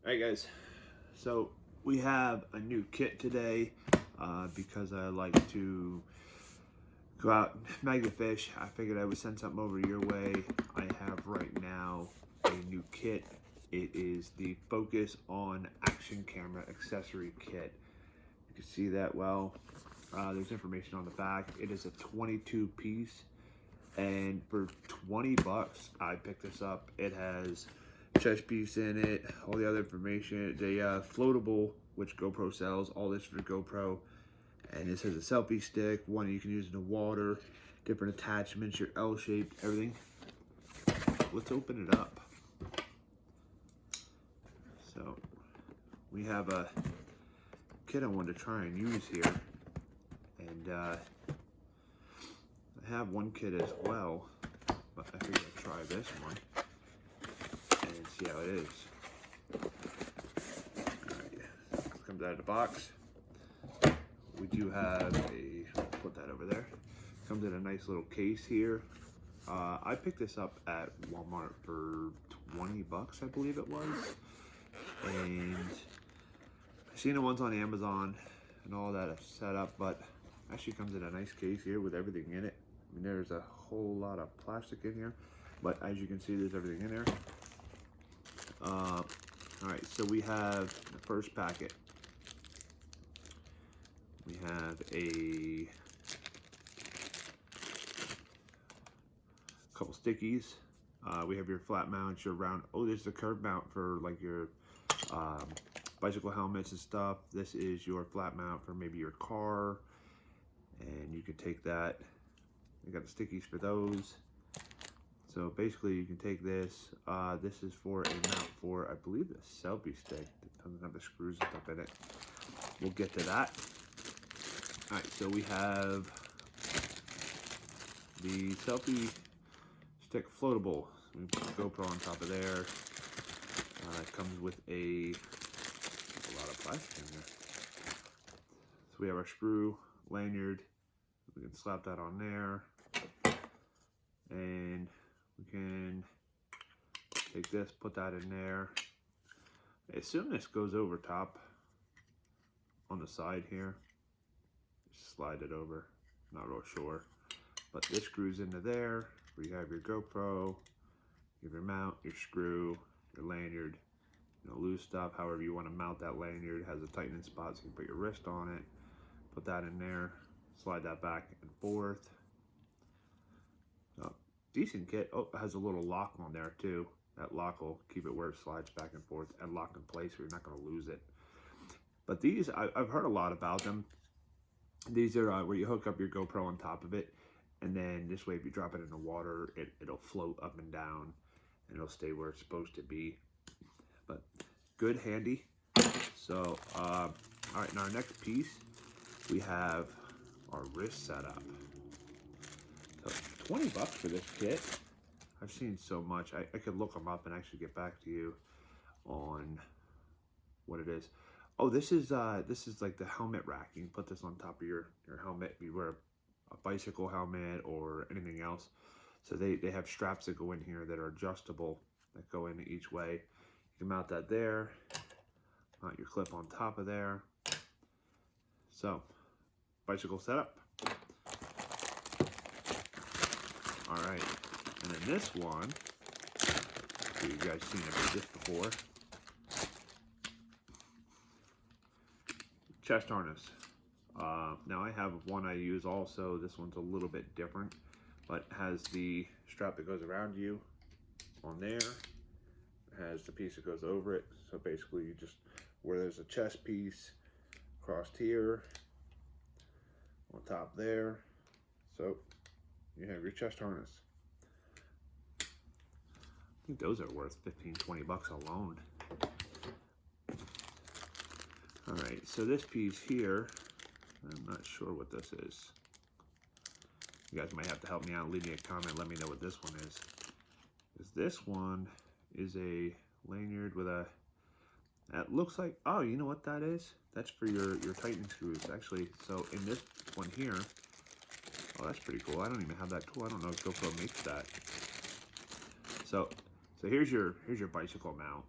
Alright guys, so we have a new kit today because I like to go out and mag the fish. I figured I would send something over your way. I have right now a new kit. It is the Focus on Action Camera Accessory Kit. You can see that well. There's information on the back. It is a 22 piece, and for 20 bucks I picked this up. It has chest piece in it, all the other information. The floatable, which GoPro sells, all this for GoPro. And this has a selfie stick, one you can use in the water, different attachments, your L-shaped, everything. Let's open it up. So we have a kit I wanted to try and use here, and I have one kit as well, but I figured I'd try this one and see how it is. Alright, comes out of the box. We do have put that over there. Comes in a nice little case here. I picked this up at Walmart for 20 bucks, I believe it was. And I've seen the ones on Amazon and all that set up, but actually comes in a nice case here with everything in it. I mean, there's a whole lot of plastic in here, but as you can see, there's everything in there. All right, so we have the first packet. We have a couple stickies. We have your flat mount, your round. Oh, there's the curved mount for like your bicycle helmets and stuff. This is your flat mount for maybe your car, and you can take that. You got the stickies for those. So basically, you can take this. This is for a mount for, I believe, the selfie stick. It doesn't have the screws and stuff in it. We'll get to that. All right, so we have the selfie stick floatable. We put the GoPro on top of there. It comes with a lot of plastic in there. So we have our screw lanyard. We can slap that on there, and we can take this, put that in there. I assume this goes over top on the side here. Just slide it over, not real sure. But this screws into there, where you have your GoPro, you have your mount, your screw, your lanyard, loose stuff, however you want to mount that lanyard. It has a tightening spot so you can put your wrist on it, put that in there, slide that back and forth. Decent kit. Oh, it has a little lock on there too. That lock will keep it where it slides back and forth and lock in place so you're not going to lose it. But these, I've heard a lot about them. These are where you hook up your GoPro on top of it, and then this way if you drop it in the water, it'll float up and down and it'll stay where it's supposed to be. But good, handy. So all right, now our next piece, we have our wrist setup. So 20 bucks for this kit. I've seen so much. I could look them up and actually get back to you on what it is. Oh, this is like the helmet rack. You can put this on top of your helmet if you wear a bicycle helmet or anything else. So they have straps that go in here that are adjustable, that go in each way. You can mount that there, mount your clip on top of there. So, bicycle setup. All right, and then this one, so you guys seen this before. Chest harness. Now I have one I use also. This one's a little bit different, but has the strap that goes around you on there. It has the piece that goes over it. So basically you just, where there's a chest piece crossed here, on top there. So you have your chest harness. I think those are worth 15-20 bucks alone. All right, so this piece here, I'm not sure what this is. You guys might have to help me out. Leave me a comment. Let me know what this one is. Because this one is a lanyard with a, that looks like, oh, you know what that is? That's for your tightening screws, actually. So in this one here, oh, that's pretty cool. I don't even have that tool. I don't know if GoPro makes that. So here's your bicycle mount.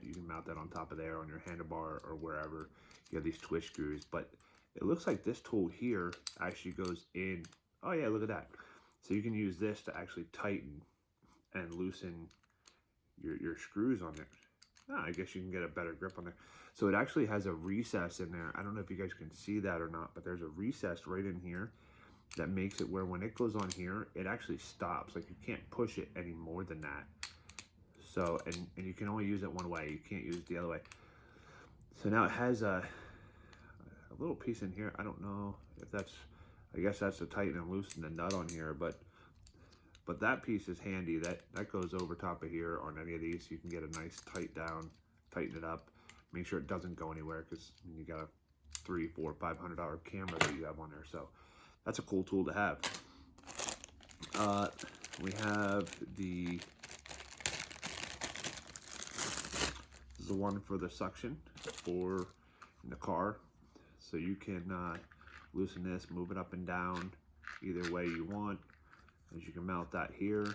You can mount that on top of there on your handlebar or wherever. You have these twist screws, but it looks like this tool here actually goes in. Oh yeah, look at that. So you can use this to actually tighten and loosen your screws on there. I guess you can get a better grip on there. So it actually has a recess in there. I don't know if you guys can see that or not, but there's a recess right in here that makes it where when it goes on here, it actually stops. Like you can't push it any more than that. So, and you can only use it one way. You can't use it the other way. So now it has a little piece in here. I don't know if that's, I guess that's to tighten and loosen the nut on here, but that piece is handy. That goes over top of here on any of these. So you can get a nice tighten it up. Make sure it doesn't go anywhere, because you got a $300, $400, $500 camera that you have on there. So that's a cool tool to have. We have this is the one for the suction for in the car. So you can loosen this, move it up and down either way you want. As you can mount that here.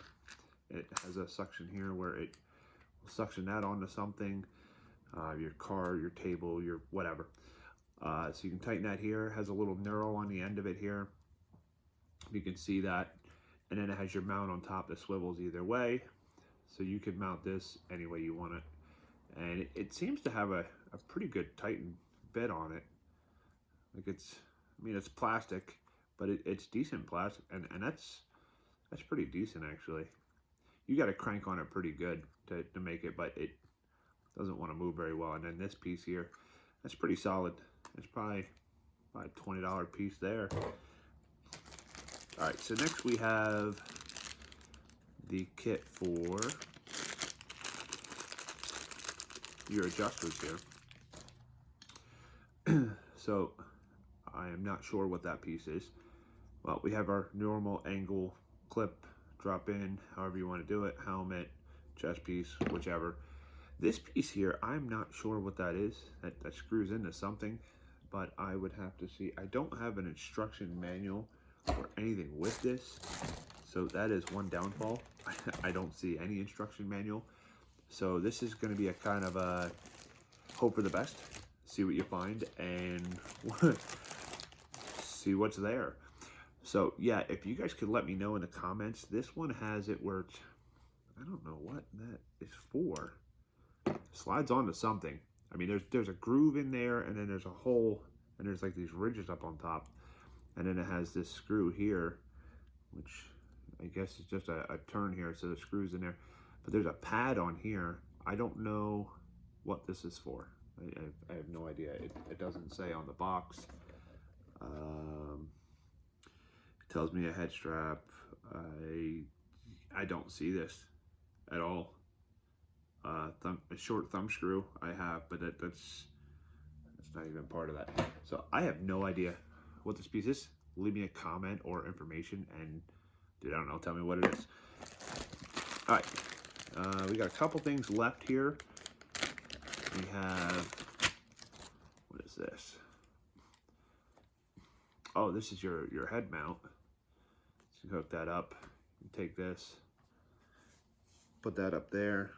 It has a suction here where it will suction that onto something, your car, your table, your whatever. So you can tighten that here. It has a little knurl on the end of it here. You can see that. And then it has your mount on top that swivels either way. So you can mount this any way you want it. And it seems to have a pretty good tighten bit on it. Like it's, I mean, it's plastic, but it's decent plastic. And that's pretty decent actually. You got to crank on it pretty good to make it, but it doesn't want to move very well. And then this piece here, that's pretty solid. It's probably a $20 piece there. All right, so next we have the kit for your adjusters here. So I am not sure what that piece is. Well, we have our normal angle clip, drop in, however you want to do it, helmet, chest piece, whichever. This piece here, I'm not sure what that is. That screws into something, but I would have to see. I don't have an instruction manual or anything with this, so that is one downfall. I don't see any instruction manual. So this is going to be a kind of a hope for the best, see what you find, and see what's there. So yeah, if you guys could let me know in the comments, this one has it where it's, I don't know what that is for. Slides onto something. I mean, there's a groove in there, and then there's a hole, and there's like these ridges up on top, and then it has this screw here, which I guess is just a turn here, so the screw's in there. But there's a pad on here. I don't know what this is for. I have no idea. It doesn't say on the box. It tells me a head strap. I don't see this at all. A short thumb screw I have, but that's not even part of that. So I have no idea what this piece is. Leave me a comment or information, and dude, I don't know, tell me what it is. All right, we got a couple things left here. We have, what is this? Oh, this is your head mount. So you hook that up. You take this, put that up there.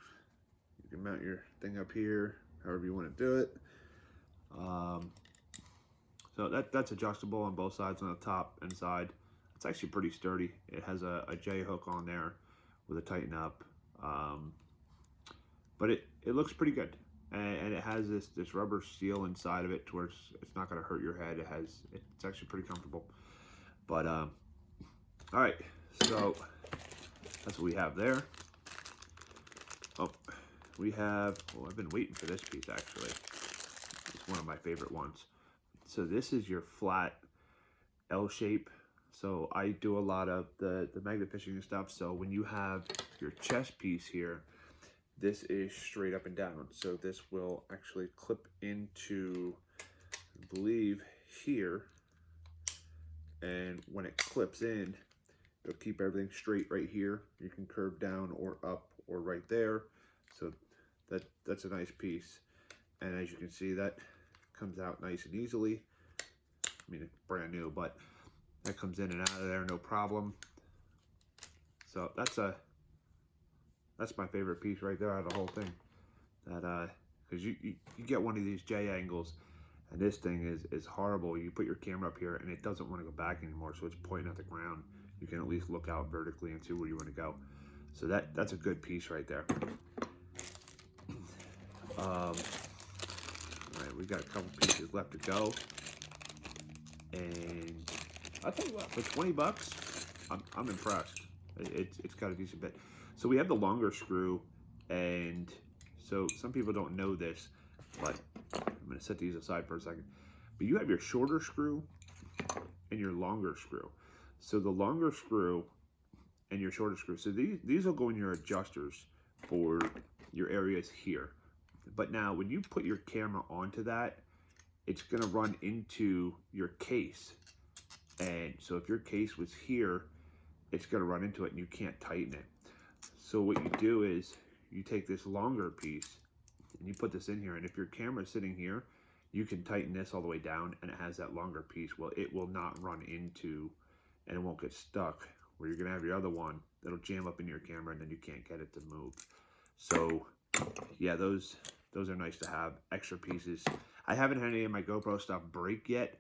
You can mount your thing up here, however you want to do it. So that's adjustable on both sides, on the top and side. It's actually pretty sturdy. It has a J hook on there with a tighten up. But it looks pretty good. And it has this rubber seal inside of it to where it's not going to hurt your head. It's actually pretty comfortable. But all right, so that's what we have there. Oh, we have, well, I've been waiting for this piece actually. It's one of my favorite ones. So this is your flat L shape. So I do a lot of the magnet fishing and stuff. So when you have your chest piece here, this is straight up and down. So this will actually clip into, I believe, here. And when it clips in, it'll keep everything straight right here. You can curve down or up or right there. So that's a nice piece. And as you can see, that comes out nice and easily. I mean, it's brand new, but that comes in and out of there, no problem. So that's my favorite piece right there out of the whole thing. that because you get one of these J angles, and this thing is horrible. You put your camera up here and it doesn't want to go back anymore, so it's pointing at the ground. You can at least look out vertically and see where you want to go. So that's a good piece right there. All right, we got a couple pieces left to go, and I'll tell you what, for 20 bucks, I'm impressed. It's got a decent bit. So we have the longer screw, and so some people don't know this, but I'm going to set these aside for a second. But you have your shorter screw and your longer screw. So the longer screw and your shorter screw, so these will go in your adjusters for your areas here. But now when you put your camera onto that, it's going to run into your case. And so if your case was here, it's going to run into it and you can't tighten it. So what you do is you take this longer piece and you put this in here, and if your camera is sitting here, you can tighten this all the way down and it has that longer piece. Well, it will not run into and it won't get stuck, where you're going to have your other one that'll jam up in your camera and then you can't get it to move. So yeah, those are nice to have, extra pieces. I haven't had any of my GoPro stuff break yet,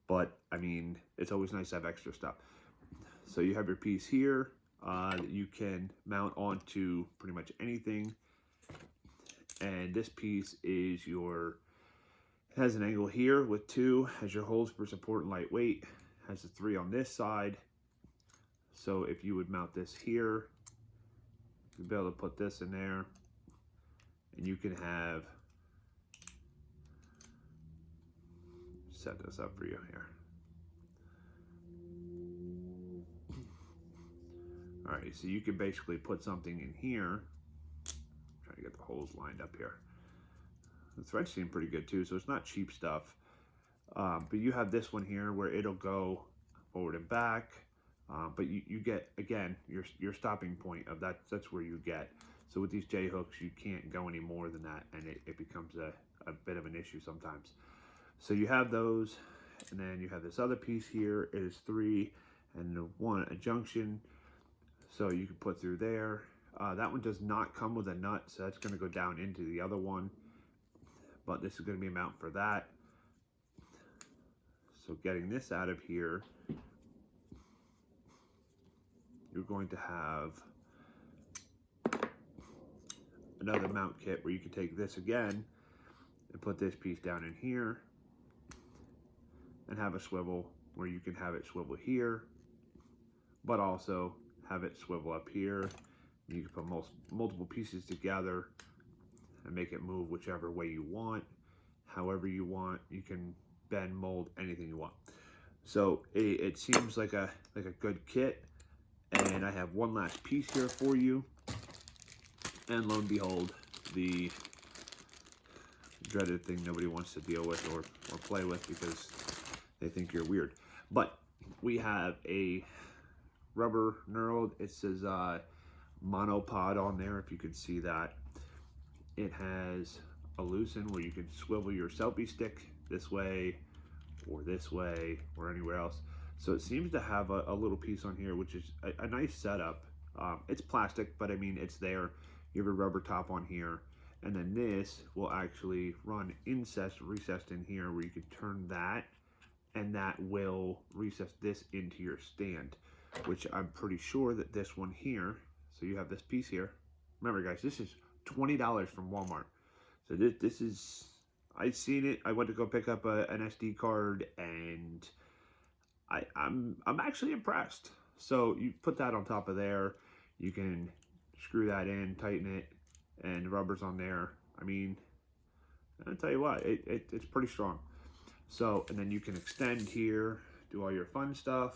but I mean, it's always nice to have extra stuff. So you have your piece here that you can mount onto pretty much anything. And this piece is has an angle here with 2, has your holes for support and lightweight, has the 3 on this side. So if you would mount this here, you'd be able to put this in there, and you can have, set this up for you here. All right, so you can basically put something in here. I'm trying to get the holes lined up here. The threads seem pretty good too, so it's not cheap stuff. But you have this one here where it'll go forward and back. But you get, again, your stopping point of that. That's where you get. So with these J hooks, you can't go any more than that, and it becomes a bit of an issue sometimes. So you have those, and then you have this other piece here. It is 3 and 1, a junction. So you can put through there. That one does not come with a nut, so that's going to go down into the other one. But this is going to be a mount for that. So getting this out of here, you're going to have another mount kit where you can take this again and put this piece down in here and have a swivel where you can have it swivel here, but also have it swivel up here. You can put multiple pieces together and make it move whichever way you want, however you want. You can bend, mold, anything you want. So it seems like a good kit. And I have one last piece here for you. And lo and behold, the dreaded thing nobody wants to deal with or play with because they think you're weird. But we have a rubber knurled. It says monopod on there, if you can see that. It has a loosen where you can swivel your selfie stick this way or anywhere else. So it seems to have a little piece on here, which is a nice setup. It's plastic, but I mean, it's there. You have a rubber top on here, and then this will actually run recessed in here where you can turn that, and that will recess this into your stand, which I'm pretty sure that this one here, so you have this piece here. Remember guys, this is $20 from Walmart. So this is, I've seen it. I went to go pick up an SD card, and I'm actually impressed. So you put that on top of there, you can screw that in, tighten it, and the rubber's on there. I mean, I'll tell you what, it's pretty strong. So, and then you can extend here, do all your fun stuff.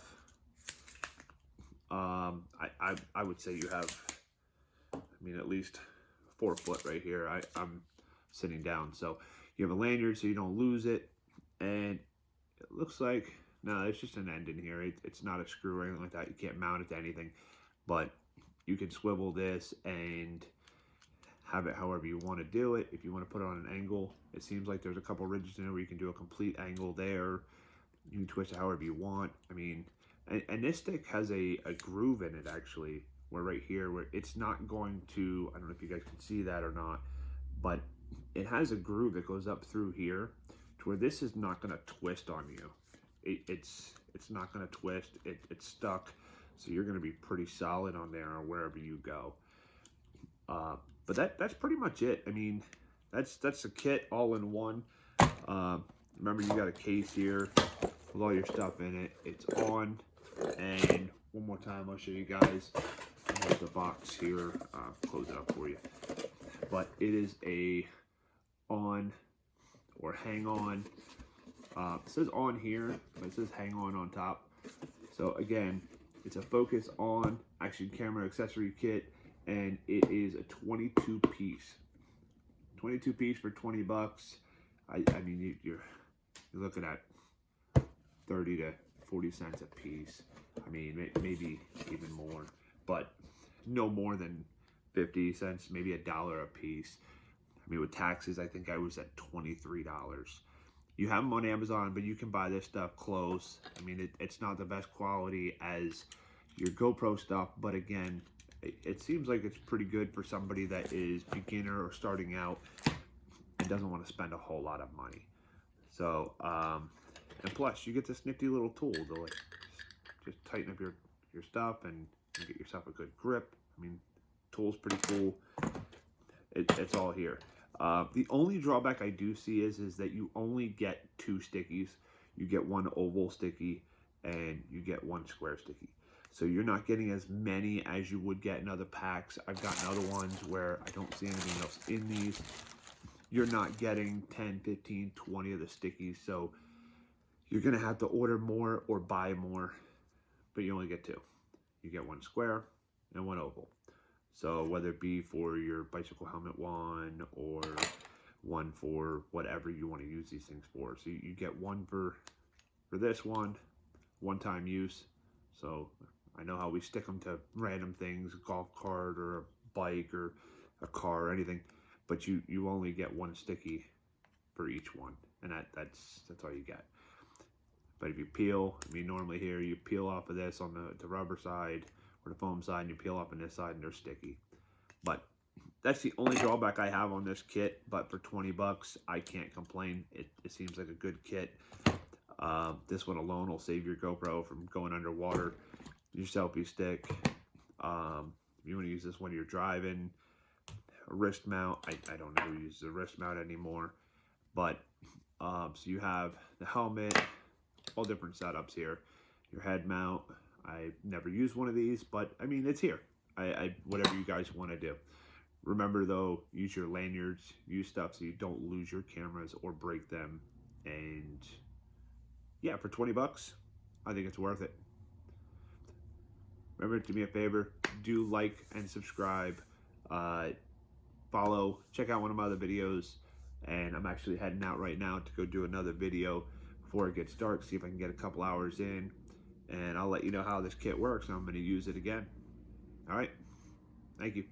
I would say you have, I mean, at least 4 foot right here. I'm sitting down. So you have a lanyard so you don't lose it. And it looks like, no, it's just an end in here. It's not a screw or anything like that. You can't mount it to anything. But you can swivel this and have it however you want to do it. If you want to put it on an angle, it seems like there's a couple ridges in there where you can do a complete angle there. You can twist it however you want. I mean, and this stick has a groove in it actually, where right here, where it's not going to, I don't know if you guys can see that or not, but it has a groove that goes up through here to where this is not going to twist on you. It's not going to twist. It's stuck, so you're going to be pretty solid on there or wherever you go. But that's pretty much it. I mean, that's the kit all in one. Remember, you got a case here with all your stuff in it. It's on, and one more time I'll show you guys. There's the box here. Close it up for you. But it is a on or hang on. It says on here, but it says hang on top. So again, it's a focus on Action Camera Accessory Kit, and it is a 22 piece. 22 piece for 20 bucks. I mean, you're looking at 30 to 40 cents a piece. I mean, maybe even more, but no more than 50 cents, maybe $1 a piece. I mean, with taxes, I think I was at $23. You have them on Amazon, but you can buy this stuff close. I mean, it's not the best quality as your GoPro stuff, but again, it seems like it's pretty good for somebody that is beginner or starting out and doesn't want to spend a whole lot of money. So, and plus, you get this nifty little tool to like just tighten up your stuff and get yourself a good grip. I mean, tool's pretty cool. It's all here. The only drawback I do see is that you only get 2 stickies. You get one oval sticky and you get one square sticky. So you're not getting as many as you would get in other packs. I've gotten other ones where I don't see anything else in these. You're not getting 10, 15, 20 of the stickies. So you're going to have to order more or buy more, but you only get 2. You get one square and one oval. So whether it be for your bicycle helmet one or one for whatever you want to use these things for. So you get one for this one-time use. So I know how we stick them to random things, a golf cart or a bike or a car or anything, but you only get one sticky for each one, and that's all you get. But if you peel, I mean, normally here you peel off of this on the rubber side or the foam side, and you peel off on this side and they're sticky. But that's the only drawback I have on this kit, but for 20 bucks, I can't complain. It seems like a good kit. This one alone will save your GoPro from going underwater. Your selfie stick. If you want to use this when you're driving, a wrist mount. I don't know who uses a wrist mount anymore. But, so you have the helmet, all different setups here. Your head mount. I've never used one of these, but I mean, it's here. Whatever you guys want to do. Remember though, use your lanyards, use stuff so you don't lose your cameras or break them. And yeah, for 20 bucks, I think it's worth it. Remember to do me a favor, do like and subscribe, follow, check out one of my other videos, and I'm actually heading out right now to go do another video before it gets dark, see if I can get a couple hours in, and I'll let you know how this kit works, and I'm going to use it again. All right, thank you.